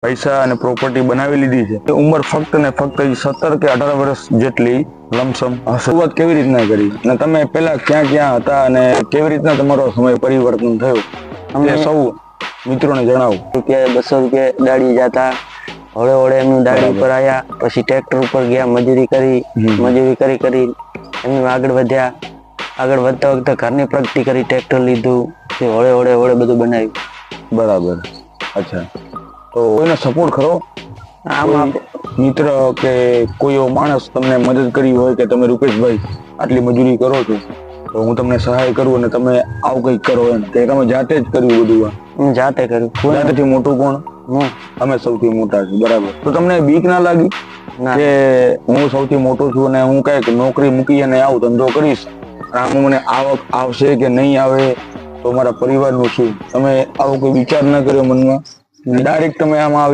પૈસા અને પ્રોપર્ટી બનાવી લીધી છે, ઉંમર ફક્ત ને ફક્ત 17 કે 18 વર્ષ જેટલી લમસમ શરૂઆત કેવી રીતના કરી અને તમે પહેલા ક્યાં ક્યાં હતા અને કેવી રીતના તમારો સમય પરિવર્તન થયું અમે તે સૌ મિત્રોને જણાવો. રૂપિયા 200 રૂપિયા દાડી જતા, હળે હળે એમની દાડી ઉપર આવ્યા, પછી ટ્રેક્ટર ઉપર ગયા, મજૂરી કરી એમનું આગળ વધ્યા. આગળ વધતા વખતે ઘરની પ્રગતિ કરી, ટ્રેક્ટર લીધું, હળે હળે બધું બનાવ્યું. બરાબર. અચ્છા, તો કોઈનો સપોર્ટ ખરો? આમાં મિત્ર કે કોઈ એવો માણસ તમને મદદ કરી હોય કે તમે રૂપેશભાઈ આટલી મજૂરી કરો છો તો હું તમને સહાય કરું અને તમે આવું કંઈક કરો, એમ કે તમે જાતે જ કર્યું બધું? હું જાતે કર્યું. જાતેથી મોટું કોણ? હું. અમે સૌથી મોટા છીએ. બરાબર. તો તમને બીક ના લાગી કે હું સૌથી મોટો છું અને હું કઈક નોકરી મૂકી અને આવું ધંધો કરીશ, આમાં મને આવક આવશે કે નહીં આવે, તો મારા પરિવારનું શું? તમે આવો કોઈ વિચાર ના કર્યો મનમાં? ડાયરેક્ટ તમે આમાં આવી